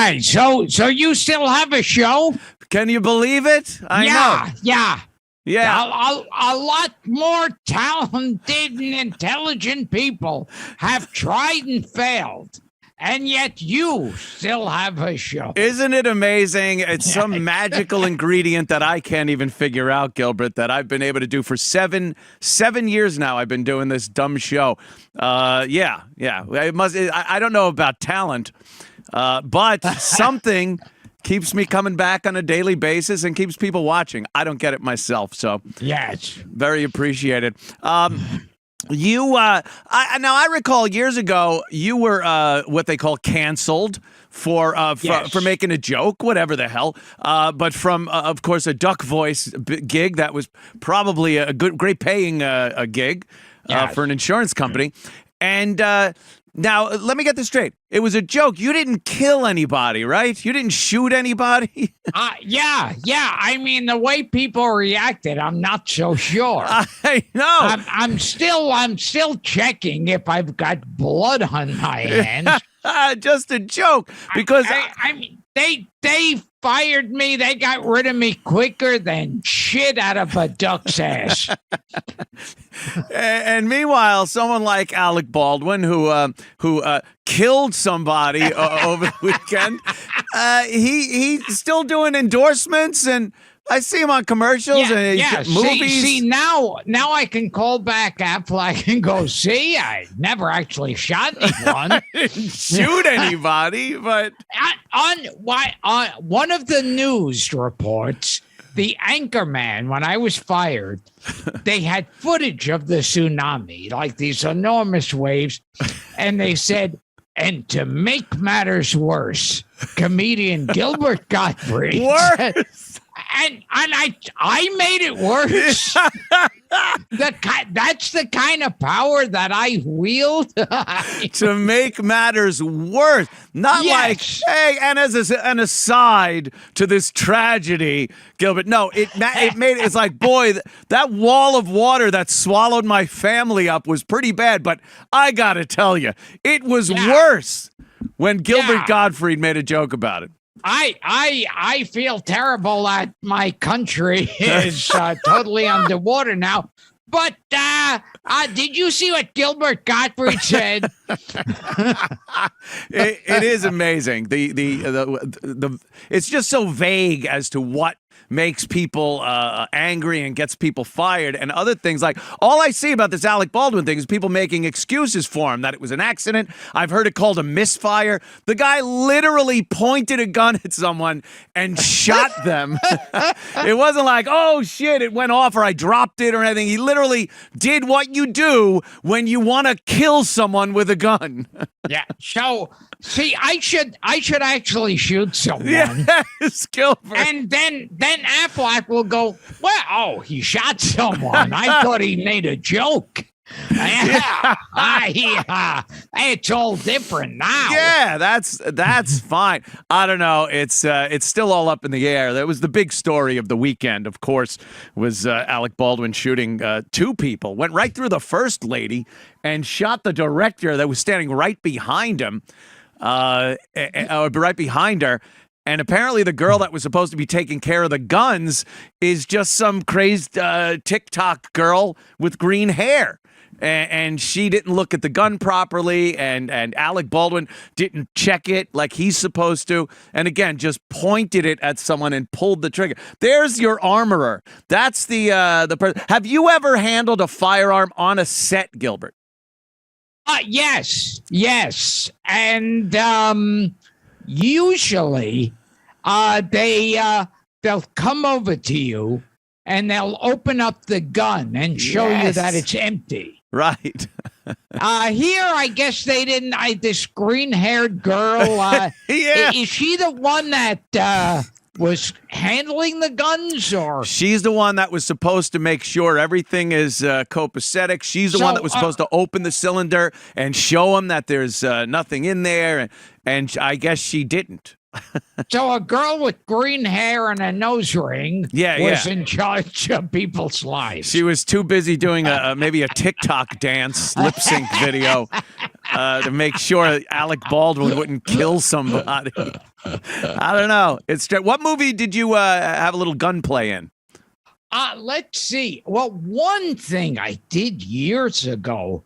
right. So you still have a show? Can you believe it? I know. Yeah. Yeah. A lot more talented and intelligent people have tried and failed. And yet you still have a show. Isn't it amazing? It's some magical ingredient that I can't even figure out, Gilbert, that I've been able to do for seven years now. I've been doing this dumb show. Yeah. It must. I don't know about talent, but something keeps me coming back on a daily basis and keeps people watching. I don't get it myself, so yes, very appreciated. I recall years ago you were what they call canceled for making a joke, whatever the hell. But from of course a duck voice gig that was probably a great paying a gig for an insurance company, and. Now, let me get this straight. It was a joke. You didn't kill anybody, right? You didn't shoot anybody? Yeah. I mean, the way people reacted, I'm not so sure. I know. I'm still checking if I've got blood on my hands. Just a joke. Because I mean, they fired me. They got rid of me quicker than shit out of a duck's ass. And meanwhile, someone like Alec Baldwin, who killed somebody over the weekend, he's still doing endorsements, and I see him on commercials and movies. See, now I can call back Affleck and go, see, I never actually shot anyone. I didn't shoot anybody, but on one of the news reports, the anchorman, when I was fired, they had footage of the tsunami, like these enormous waves, and they said, and to make matters worse, comedian Gilbert Gottfried. Worse. And I made it worse. That's the kind of power that I wield. To make matters worse. Not like, hey, and as an aside to this tragedy, Gilbert, no, it's like, boy, that wall of water that swallowed my family up was pretty bad, but I gotta tell you, it was worse when Gilbert Gottfried made a joke about it. I feel terrible that my country is totally underwater now. But did you see what Gilbert Gottfried said? It is amazing. The it's just so vague as to what makes people angry and gets people fired and other things. Like, all I see about this Alec Baldwin thing is people making excuses for him, that it was an accident. I've heard it called a misfire. The guy literally pointed a gun at someone and shot them. It wasn't like, oh shit, it went off or I dropped it or anything. He literally did what you do when you want to kill someone with a gun. Yeah. So, see, I should actually shoot someone. Yes, Gilbert. And then Affleck will go, well, he shot someone. I thought he made a joke. It's all different now. Yeah, that's fine. I don't know. It's still all up in the air. That was the big story of the weekend, of course, was Alec Baldwin shooting two people. Went right through the first lady and shot the director that was standing right behind him, right behind her. And apparently the girl that was supposed to be taking care of the guns is just some crazed TikTok girl with green hair. And she didn't look at the gun properly, and Alec Baldwin didn't check it like he's supposed to, and again, just pointed it at someone and pulled the trigger. There's your armorer. That's the person. Have you ever handled a firearm on a set, Gilbert? Yes. And usually they'll come over to you and they'll open up the gun and show you that it's empty. Right. Here, I guess they didn't. This green-haired girl. Is she the one that was handling the guns, or she's the one that was supposed to make sure everything is copacetic? She's the one that was supposed to open the cylinder and show him that there's nothing in there, and I guess she didn't. So a girl with green hair and a nose ring was in charge of people's lives. She was too busy doing maybe a TikTok dance lip sync video to make sure Alec Baldwin wouldn't kill somebody. I don't know. What movie did you have a little gunplay in? Let's see. Well, one thing I did years ago,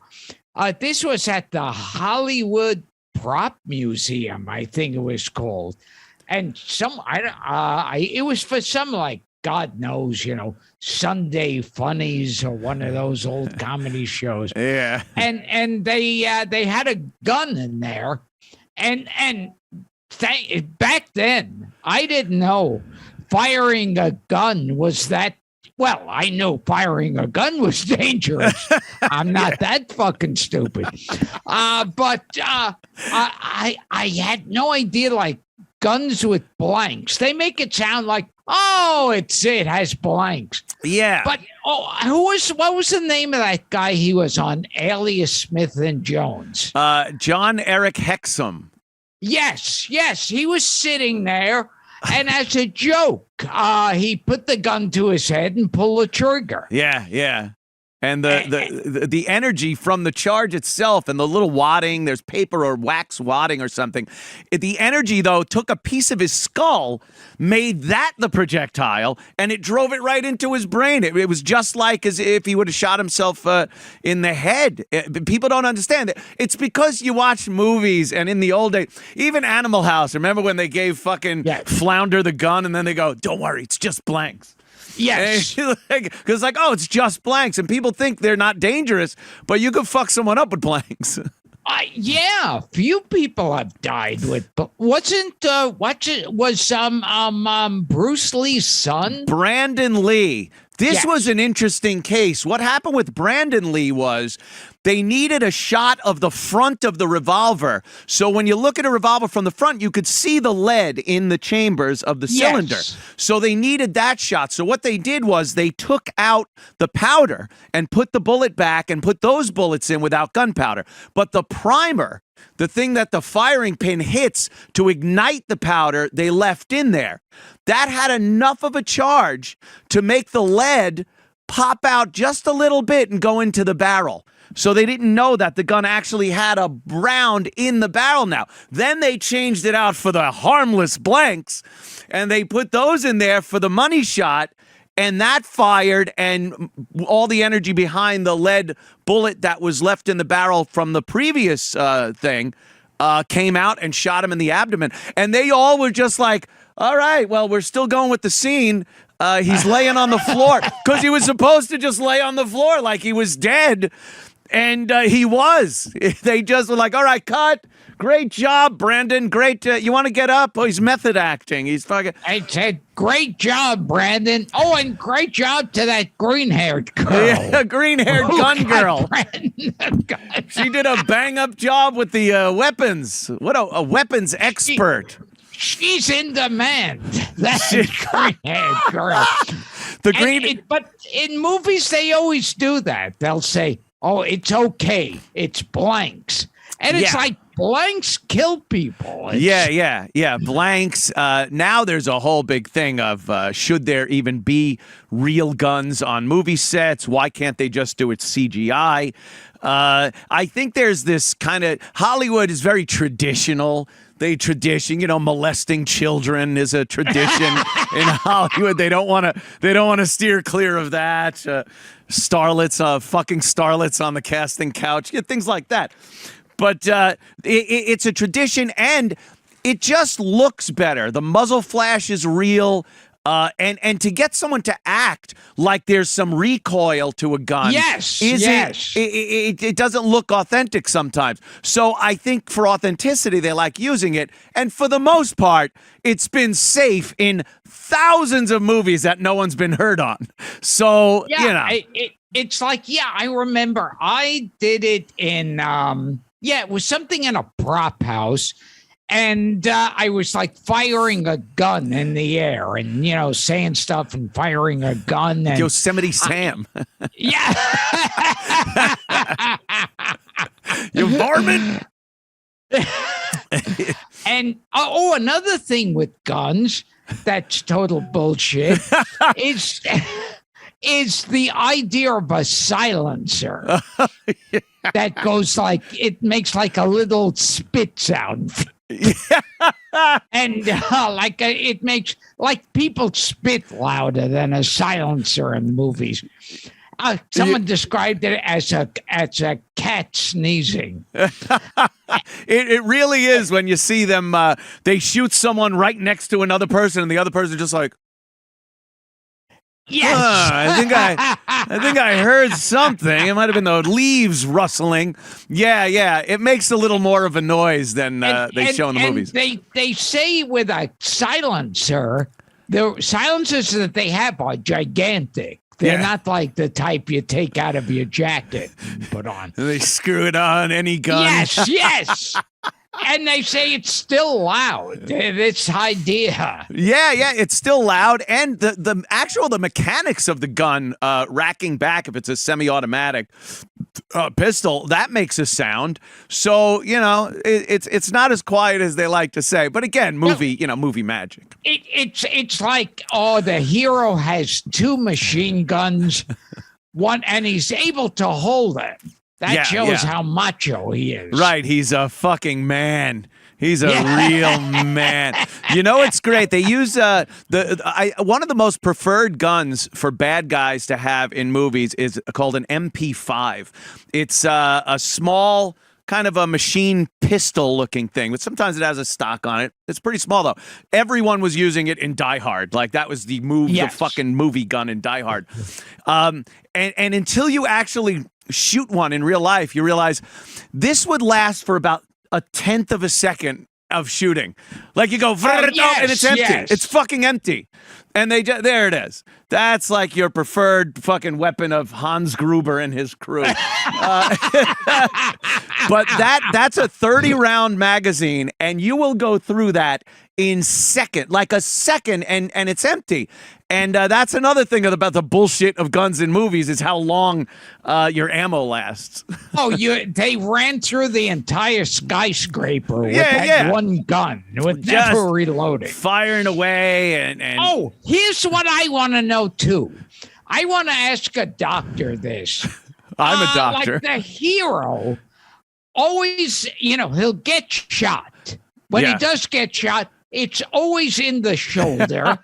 this was at the Hollywood Prop Museum, I think it was called. And it was for some, like, God knows, Sunday Funnies or one of those old comedy shows. Yeah. And they had a gun in there. And back then, I didn't know firing a gun was that. Well, I knew firing a gun was dangerous. I'm not that fucking stupid. But I had no idea, like, guns with blanks. They make it sound like, oh, it has blanks. Yeah. But what was the name of that guy he was on, Alias Smith and Jones? John Eric Hexum. Yes, he was sitting there, and as a joke, he put the gun to his head and pulled the trigger. Yeah. And the energy from the charge itself and the little wadding, there's paper or wax wadding or something. The energy, though, took a piece of his skull, made that the projectile, and it drove it right into his brain. It was just like as if he would have shot himself in the head. People don't understand it. It's because you watch movies, and in the old days, even Animal House, remember when they gave fucking Flounder the gun, and then they go, don't worry, it's just blanks. Yes. Because it's just blanks, and people think they're not dangerous, but you could fuck someone up with blanks. Yeah, few people have died with. But was Bruce Lee's son? Brandon Lee. This was an interesting case. What happened with Brandon Lee was they needed a shot of the front of the revolver. So when you look at a revolver from the front, you could see the lead in the chambers of the cylinder. So they needed that shot. So what they did was they took out the powder and put the bullet back and put those bullets in without gunpowder. But the primer, the thing that the firing pin hits to ignite the powder, they left in there. That had enough of a charge to make the lead pop out just a little bit and go into the barrel. So they didn't know that the gun actually had a round in the barrel now. Then they changed it out for the harmless blanks, and they put those in there for the money shot, and that fired, and all the energy behind the lead bullet that was left in the barrel from the previous thing came out and shot him in the abdomen. And they all were just like, all right, well, we're still going with the scene. He's laying on the floor because he was supposed to just lay on the floor like he was dead. And he was. They just were like, all right, cut. Great job, Brandon. Great. You want to get up? Oh, he's method acting. He's fucking. I said, great job, Brandon. Oh, and great job to that green-haired girl. Yeah, green-haired gun girl. She did a bang-up job with the weapons. What a weapons expert. She's in demand. That green-haired girl. But in movies, they always do that. They'll say, oh, it's okay. It's blanks. And it's like blanks kill people. Yeah. Blanks. Now there's a whole big thing of should there even be real guns on movie sets? Why can't they just do it CGI? I think there's this kind of Hollywood is very traditional. Molesting children is a tradition in Hollywood. They don't want to steer clear of that. Starlets, fucking starlets on the casting couch, things like that. But it's a tradition, and it just looks better. The muzzle flash is real. And to get someone to act like there's some recoil to a gun, it doesn't look authentic sometimes. So I think for authenticity, they like using it. And for the most part, it's been safe in thousands of movies that no one's been hurt on. So, it's like, I remember I did it in, it was something in a prop house. And I was like firing a gun in the air and, saying stuff and firing a gun. And, Yosemite Sam. Yeah. You varmint. And, another thing with guns that's total bullshit is the idea of a silencer that goes like, it makes like a little spit sound. And it makes like people spit louder than a silencer in movies. Someone described it as a cat sneezing. It really is when you see them. They shoot someone right next to another person, and the other person just like. Yes, I think I heard something. It might have been the leaves rustling. Yeah. It makes a little more of a noise than they show in the movies. They say with a silencer, the silencers that they have are gigantic. They're not like the type you take out of your jacket and put on. They screw it on any gun. Yes. And they say it's still loud. This idea. Yeah, it's still loud, and the mechanics of the gun racking back if it's a semi-automatic pistol, that makes a sound. So it's not as quiet as they like to say. But again, movie magic. It's like the hero has two machine guns, one, and he's able to hold it. That shows how macho he is. Right. He's a fucking man. He's a real man. It's great. They use one of the most preferred guns for bad guys to have in movies is called an MP5. It's a small kind of a machine pistol looking thing, but sometimes it has a stock on it. It's pretty small though. Everyone was using it in Die Hard. Like that was the fucking movie gun in Die Hard. And until you actually shoot one in real life, you realize this would last for about a tenth of a second of shooting. Like you go, and it's empty. Yes. It's fucking empty. And there it is. That's like your preferred fucking weapon of Hans Gruber and his crew. But that's a 30-round magazine, and you will go through that in a second, and it's empty. And that's another thing about the bullshit of guns in movies is how long your ammo lasts. They ran through the entire skyscraper with that one gun, with never reloading. Firing away and here's what I want to know, too. I want to ask a doctor this. I'm a doctor. Like the hero always, he'll get shot. When he does get shot, it's always in the shoulder.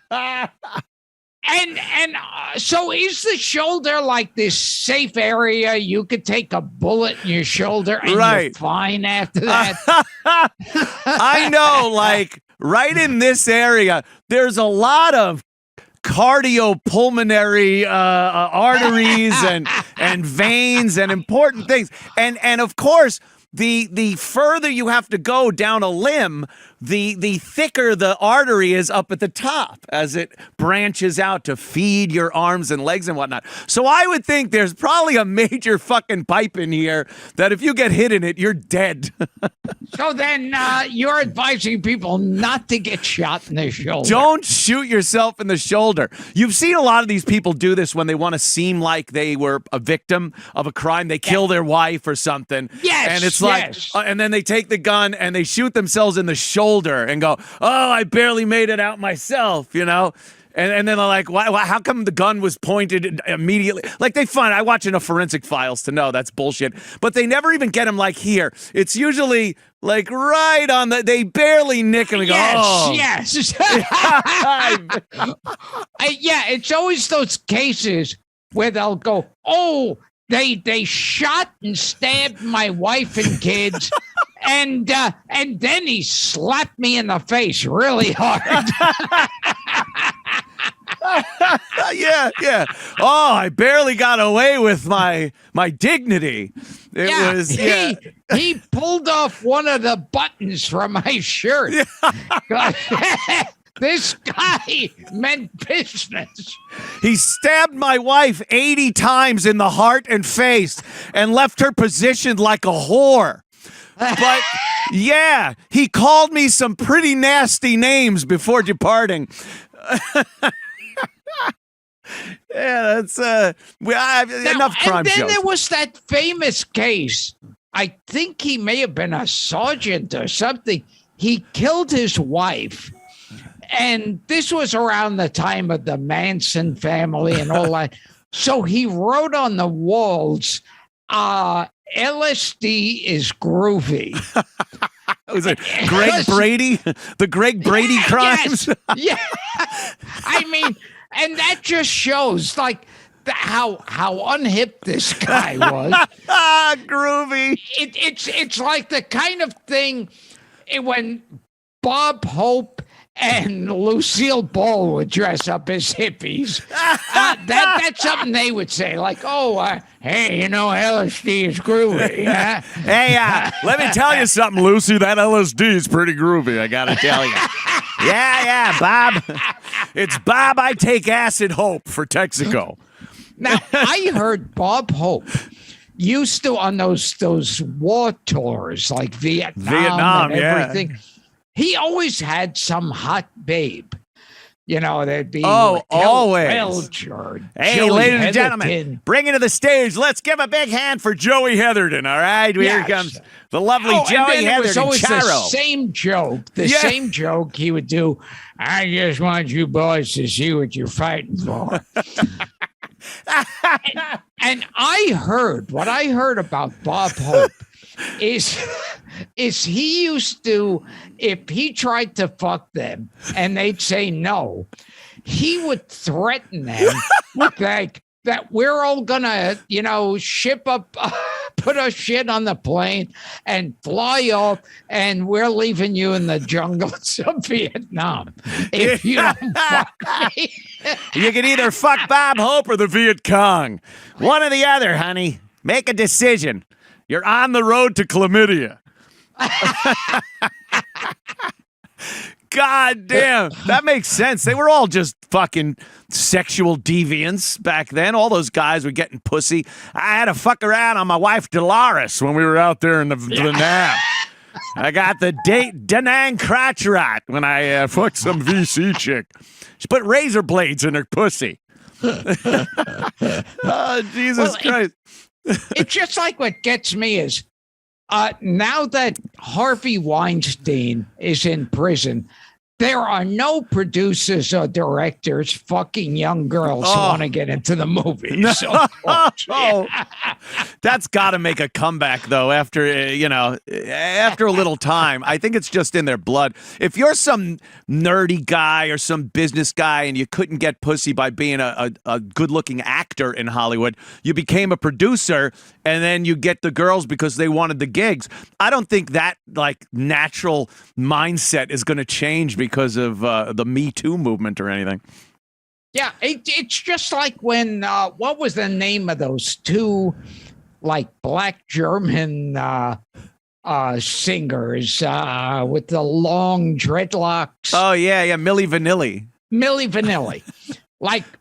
And so is the shoulder like this safe area? You could take a bullet in your shoulder and you're fine after that? I know, like right in this area, there's a lot of cardiopulmonary arteries and veins and important things. And of course, the further you have to go down a limb, the thicker the artery is up at the top as it branches out to feed your arms and legs and whatnot. So I would think there's probably a major fucking pipe in here that if you get hit in it, you're dead. So then you're advising people not to get shot in the shoulder. Don't shoot yourself in the shoulder. You've seen a lot of these people do this when they want to seem like they were a victim of a crime. They kill their wife or something. Yes. And it's like, and then they take the gun and they shoot themselves in the shoulder and go, oh, I barely made it out myself, And then they're like, why, how come the gun was pointed immediately? Like I watch enough Forensic Files to know that's bullshit. But they never even get him like here. It's usually like right on they barely nick him and go, oh. Yes. It's always those cases where they'll go, oh, they shot and stabbed my wife and kids. And then he slapped me in the face really hard. Yeah. Oh, I barely got away with my dignity. He pulled off one of the buttons from my shirt. This guy meant business. He stabbed my wife 80 times in the heart and face and left her positioned like a whore. But yeah, he called me some pretty nasty names before departing. That's enough crime shows. And then there was that famous case. I think he may have been a sergeant or something. He killed his wife. And this was around the time of the Manson family and all that. So he wrote on the walls, LSD is groovy. Was it Greg Brady? The Greg Brady crimes? Yes. Yeah. I mean, and that just shows like how unhip this guy was. Groovy. It's like the kind of thing when Bob Hope and Lucille Ball would dress up as hippies. That's something they would say, like, hey, LSD is groovy. Huh? Hey, let me tell you something, Lucy. That LSD is pretty groovy, I got to tell you. Yeah, Bob. It's Bob I Take Acid Hope for Texaco. Now, I heard Bob Hope used to, on those war tours, like Vietnam and everything, yeah. He always had some hot babe. There'd be always. Welch or hey, Joey ladies and Heatherton. gentlemen, bring it to the stage. Let's give a big hand for Joey Heatherton, all right? Here comes the lovely Joey Heatherton. It was always the same joke. Same joke he would do. I just want you boys to see what you're fighting for. and what I heard about Bob Hope is he used to, if he tried to fuck them and they'd say no, he would threaten them like that we're all gonna, ship up, put our shit on the plane and fly off, and we're leaving you in the jungles of Vietnam if you don't fuck me. You can either fuck Bob Hope or the Viet Cong. One or the other, honey. Make a decision. You're on the road to chlamydia. God damn. That makes sense. They were all just fucking sexual deviants back then. All those guys were getting pussy. I had to fuck around on my wife Dolores when we were out there in the Nam. I got the date Da Nang crotch rot when I fucked some VC chick. She put razor blades in her pussy. Oh, Jesus Christ. It's just like what gets me is now that Harvey Weinstein is in prison, there are no producers or directors fucking young girls who want to get into the movie. No. So, that's got to make a comeback, though, after after a little time. I think it's just in their blood. If you're some nerdy guy or some business guy and you couldn't get pussy by being a good-looking actor in Hollywood, you became a producer, and then you get the girls because they wanted the gigs. I don't think that, natural mindset is going to change because of the Me Too movement or anything. Yeah, it's just like when, what was the name of those two, black German singers with the long dreadlocks? Oh, yeah, Milli Vanilli. Milli Vanilli.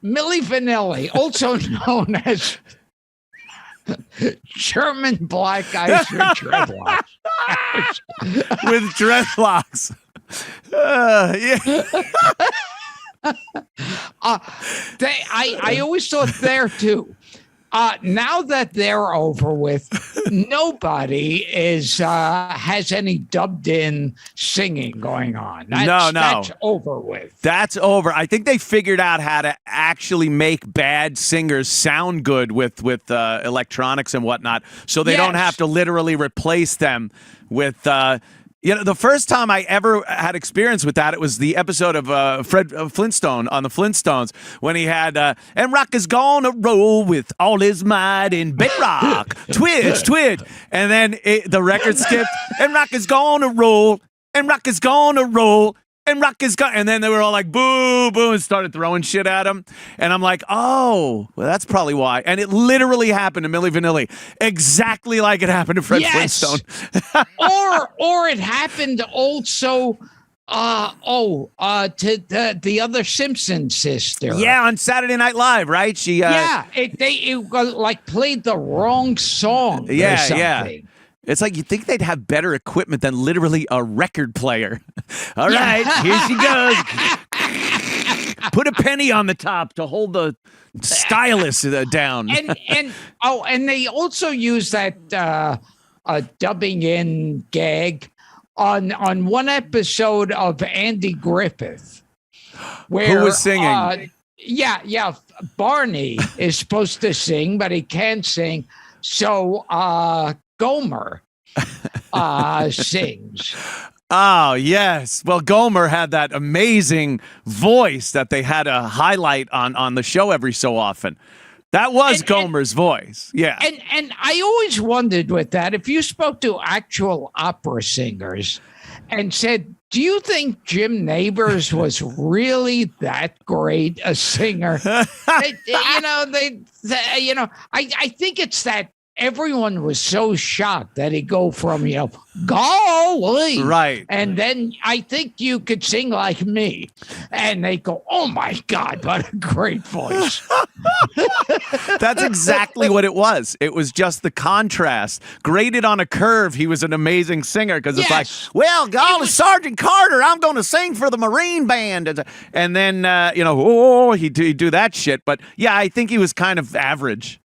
Milli Vanilli, also known as German black guys with dreadlocks. With dreadlocks. Yeah. I always thought there too. Now that they're over with, nobody has any dubbed in singing going on. That's over with. That's over. I think they figured out how to actually make bad singers sound good with electronics and whatnot, so they don't have to literally replace them with. The first time I ever had experience with that, it was the episode of Fred Flintstone on the Flintstones when he had, and rock is gonna roll with all his might in bedrock, twitch, twitch. And then the record skipped, and rock is gonna roll, and rock is gonna roll, and rock is gonna, and then they were all like, boo, boo, and started throwing shit at him. And I'm like, oh, well, that's probably why. And it literally happened to Milli Vanilli, exactly like it happened to Fred Flintstone. or it happened also to the other Simpson sister. Yeah, on Saturday Night Live, right? She it played the wrong song. Yeah, or something. yeah. It's like you think they'd have better equipment than literally a record player. All right, here she goes. Put a penny on the top to hold the stylus down. And they also use that dubbing in gag on one episode of Andy Griffith, where who was singing? Barney is supposed to sing, but he can't sing. So Gomer sings. Oh, yes. Well, Gomer had that amazing voice that they had a highlight on the show every so often. That was Gomer's voice. Yeah. And I always wondered with that, if you spoke to actual opera singers and said, do you think Jim Nabors was really that great a singer? I think it's that everyone was so shocked that he'd go from, golly. Right. And then I think you could sing like me. And they go, oh, my God, what a great voice. That's exactly what it was. It was just the contrast. Graded on a curve, he was an amazing singer because it's like, well, golly, Sergeant Carter, I'm going to sing for the Marine Band. And then, he'd do that shit. But, yeah, I think he was kind of average.